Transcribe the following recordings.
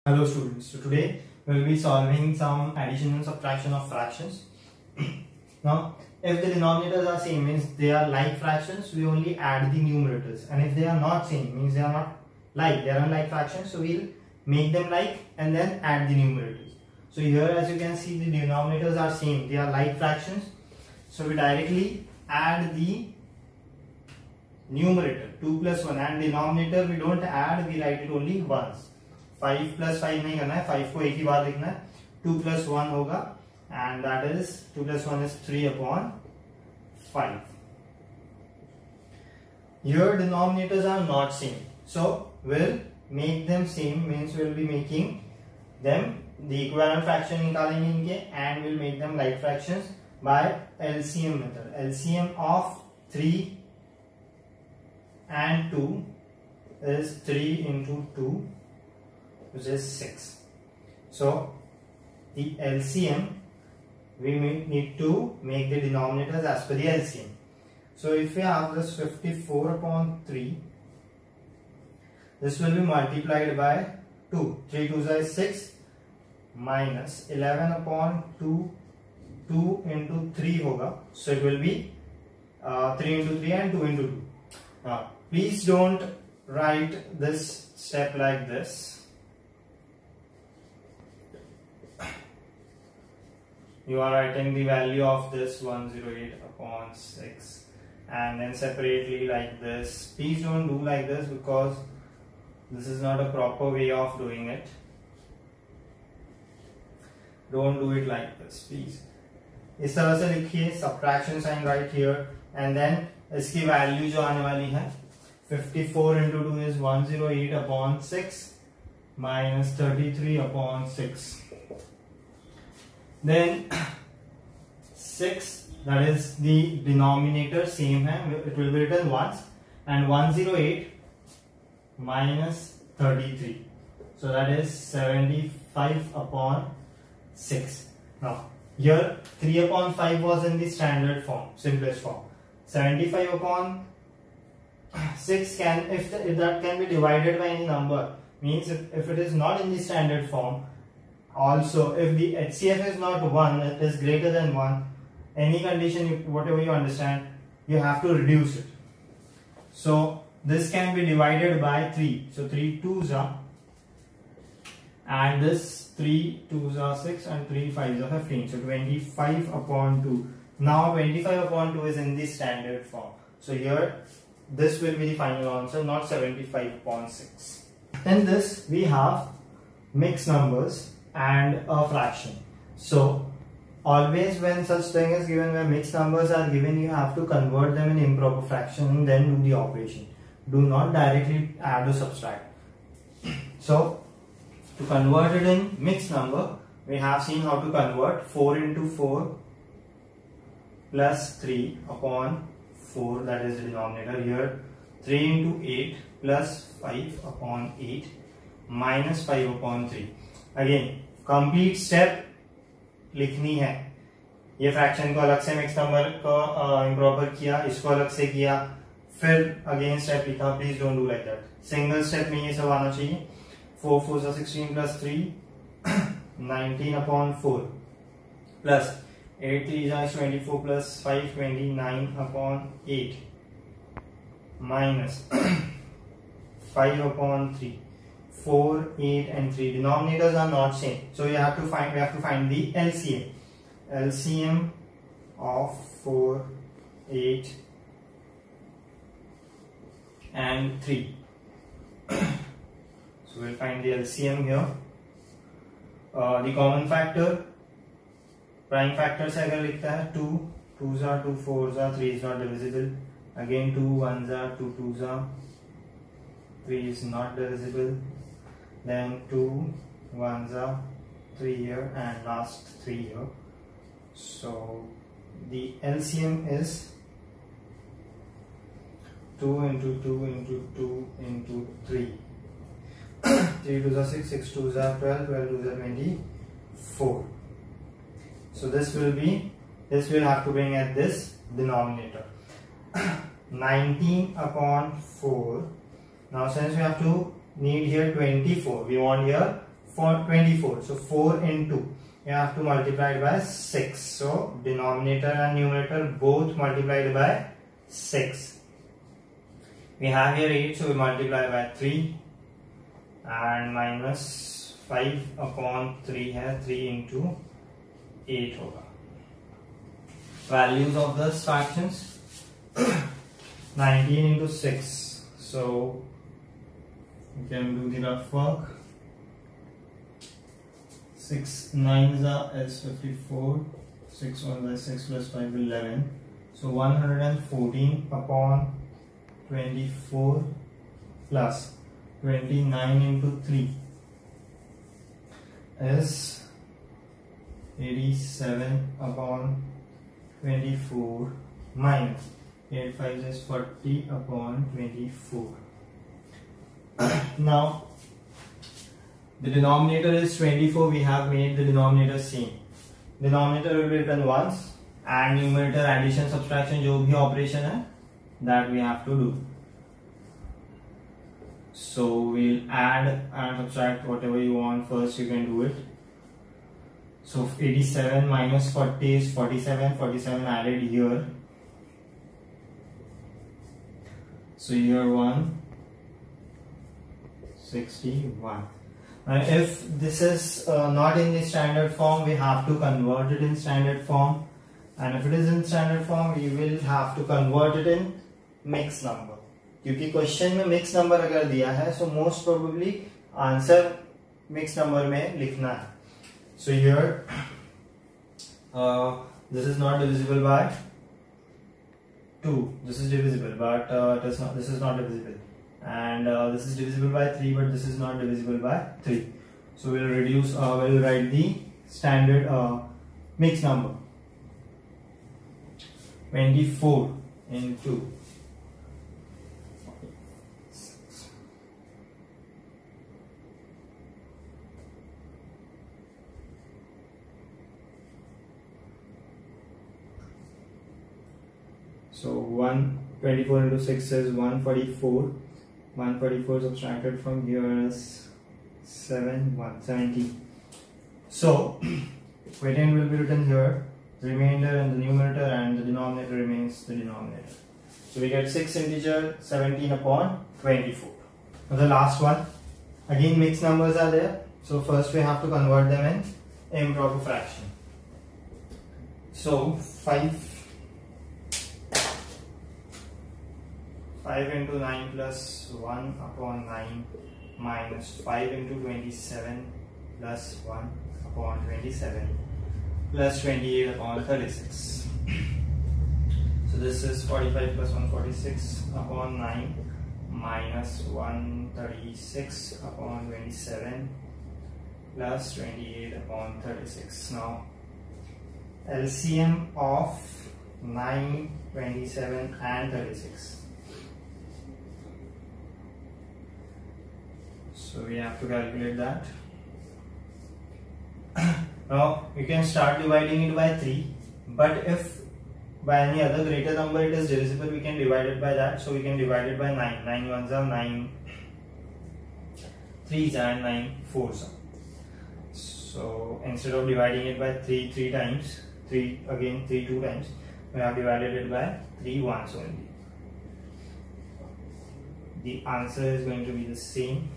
Hello students, so today we will be solving some addition and subtraction of fractions. Now if the denominators are same, means they are like fractions, we only add the numerators, and if they are not same, means they are not like, they are unlike fractions, so we'll make them like and then add the numerators. So here as you can see, the denominators are same, they are like fractions, so we directly add the numerator 2 plus 1, and denominator we don't add, we write it only once. 5 plus 5 नहीं करना है, 5 को एक ही बार लिखना है. 2 plus 1 होगा, and that is 2 plus 1 is 3 upon 5. Here denominators are not same, so we'll make them same, means we'll be making them the equivalent fraction निकालेंगे इनके, and we'll make them like fractions by LCM method. LCM of 3 and 2 is 3 into 2, which is 6. So the LCM, we need to make the denominators as per the LCM. So if we have this 54 upon 3, this will be multiplied by 2. 3 2s is 6, minus 11 upon 2, 2 into 3 hoga. So it will be 3 into 3 and 2 into 2. Now please don't write this step like this. You are writing the value of this 108 upon 6 and then separately like this. Please don't do like this, because this is not a proper way of doing it. Don't do it like this, please. इस तरह से लिखिए, subtraction sign right here, and then इसकी value जो आने वाली है 54 into 2 is 108 upon 6 minus 33 upon 6. Then 6, that is the denominator same hai, it will be written once, and 108 minus 33, so that is 75 upon 6. Now here 3 upon 5 was in the standard form, simplest form. 75 upon 6 can, if that can be divided by any number, means if it is not in the standard form, also if the HCF is not 1, it is greater than 1, any condition, whatever you understand, you have to reduce it. So this can be divided by 3, so 3 2s are, and this 3 2s are 6 and 3 5s are 15, so 25 upon 2. Now 25 upon 2 is in the standard form, so here this will be the final answer, not 75 upon 6. In this we have mixed numbers and a fraction. So always when such thing is given, where mixed numbers are given, you have to convert them in improper fraction and then do the operation. Do not directly add or subtract. So to convert it in mixed number, we have seen how to convert 4 into 4 plus 3 upon 4, that is the denominator. Here 3 into 8 plus 5 upon 8 minus 5 upon 3. Again complete step लिखनी है. ये fraction को अलग से mix number को improper किया, इसको अलग से किया, फिर अगेन स्टेप लिखा. Please don't do like that. Single step में ये सब आना चाहिए. 4 4 16 plus 3 19 upon 4 plus 8 3 24 plus 5 29 upon 8 minus 5 upon 3. 4, 8 and 3 denominators are not same, so we have to find the LCM. LCM of 4, 8 and 3. So we'll find the LCM here. The common factor, prime factor से अगर लिखता है 2 2s are 2 4s are 3 is not divisible. Again 2 1s are 2 2s are 3 is not divisible. Then 2 1s are 3 here and last 3 here. So the LCM is 2 into 2 into 2 into 3. 3 2s are 6, 6 2s are 12, 12 2s are 24. So this will have to bring at this denominator. 19 upon 4. Now since we have to need here 24, we want here 24. So 4 into, you have to multiply it by 6. So denominator and numerator both multiplied by 6. We have here 8, so we multiply by 3 and minus 5 upon 3 है, 3 into 8 होगा. Values of the fractions 19 into 6. So we can do the rough work. 6 9s is 54. 6 1 is 6 plus 5 11. So 114 upon 24 plus 29 into 3 is 87 upon 24 minus 8 5 is 40 upon 24. Now the denominator is 24. We have made the denominator same. Denominator will be written once and numerator addition subtraction जो भी operation है that we have to do. So we'll add and subtract whatever you want. First you can do it. So 87 minus 40 is 47. 47 added here. So here 161. If this is not in the standard form, we have to convert it in standard form, and if it is in standard form, we will have to convert it in mixed number. क्योंकि question में mix number अगर दिया है, so most probably answer mix number में लिखना है. So here this is not divisible by 2. This is divisible, but this is not divisible. And this is divisible by 3, but this is not divisible by 3. So we'll reduce, we'll write the standard mixed number. 24 into 24 into 6 is 144. 144 subtracted from here is 70. So quotient will be written here, the remainder in the numerator, and the denominator remains the denominator. So we get 6 integer 17 upon 24. Now the last one, again mixed numbers are there. So first we have to convert them in improper fraction. So 5 into 9 plus 1 upon 9 minus 5 into 27 plus 1 upon 27 plus 28 upon 36. So this is 45 plus 146 upon 9 minus 136 upon 27 plus 28 upon 36. Now LCM of 9, 27 and 36. So we have to calculate that. Now you can start dividing it by 3, but if by any other greater number it is divisible, we can divide it by that. So we can divide it by 9. 9 ones are 9 3s and 9 4s. So instead of dividing it by 3 times, 3 2 times, we have divided it by 3 once only. The answer is going to be the same.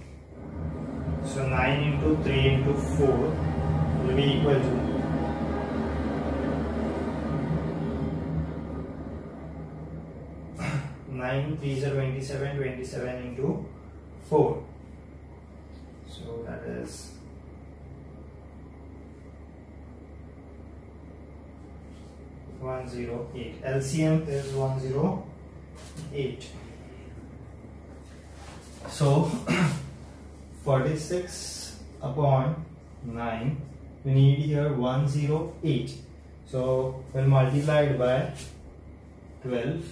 So 9 into 3 into 4 will be equal to 9 3s are 27, 27 into 4. So that is 108. LCM is 108. So 46 upon 9, we need here 108. So we'll multiply it by 12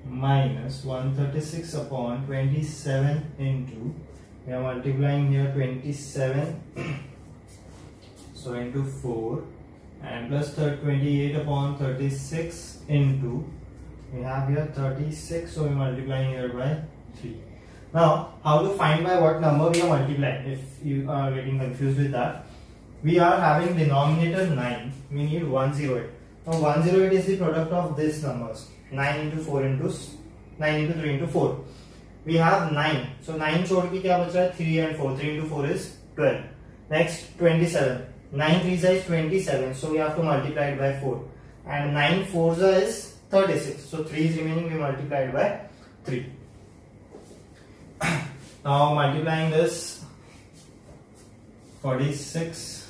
minus 136 upon 27 into, we are multiplying here 27 so into 4, and plus 28 upon 36 into, we have here 36, so we are multiplying here by 3. Now, how to find by what number we are multiplying? If you are getting confused with that, we are having denominator 9. We need 108. Now 108 is the product of these numbers. 9 into 4 into 9 into 3 into 4. We have 9. So 9 छोड़ के क्या बच रहा है? 3 and 4. 3 into 4 is 12. Next 27. 9 3s is 27. So we have to multiply it by 4. And 9 4s is 36. So 3 is remaining. We multiply it by 3. Now multiplying this 46.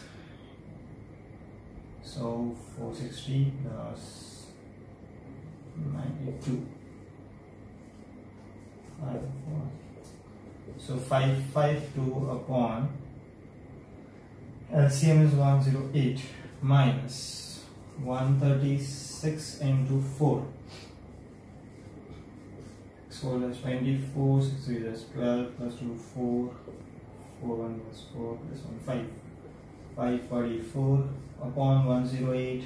So 460 plus 92. 54. So 552 upon LCM is 108 minus 136 into 4. 4 plus 24, 6 3 plus 12 plus 2 4, 4 1 plus 4 plus 1 5. 544 upon 108,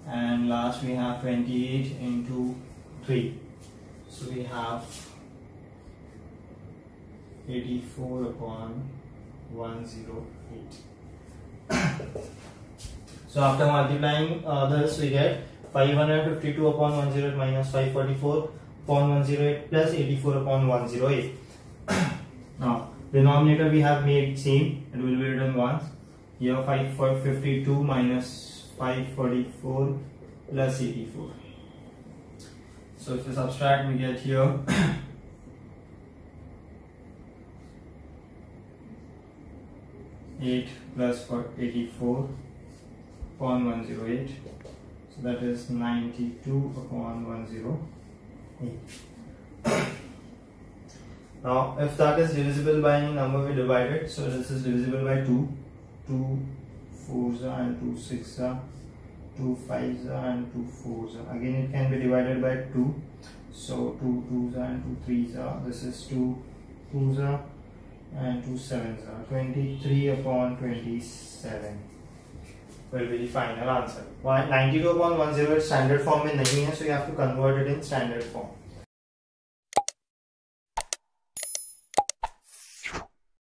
and last we have 28 into 3. So we have 84 upon 108. So after multiplying this, we get 552 upon 108 minus 544 upon 108 plus 84 upon 108. Now denominator we have made same, it will be written once. Here 552 minus 544 plus 84. So if you subtract, we get here 8 plus 84 upon 108. So that is 92 upon 108. Now if that is divisible by any number, we divide it. So this is divisible by 2. 2 4s and 2 6s, 2 5s and 2 4s. Again it can be divided by 2. So 2 2s and 2 3s. This is 2 2s and 2 7s. 23 upon 27 will be the final answer. 92 upon 108 standard form में नहीं है, so you have to convert it in standard form.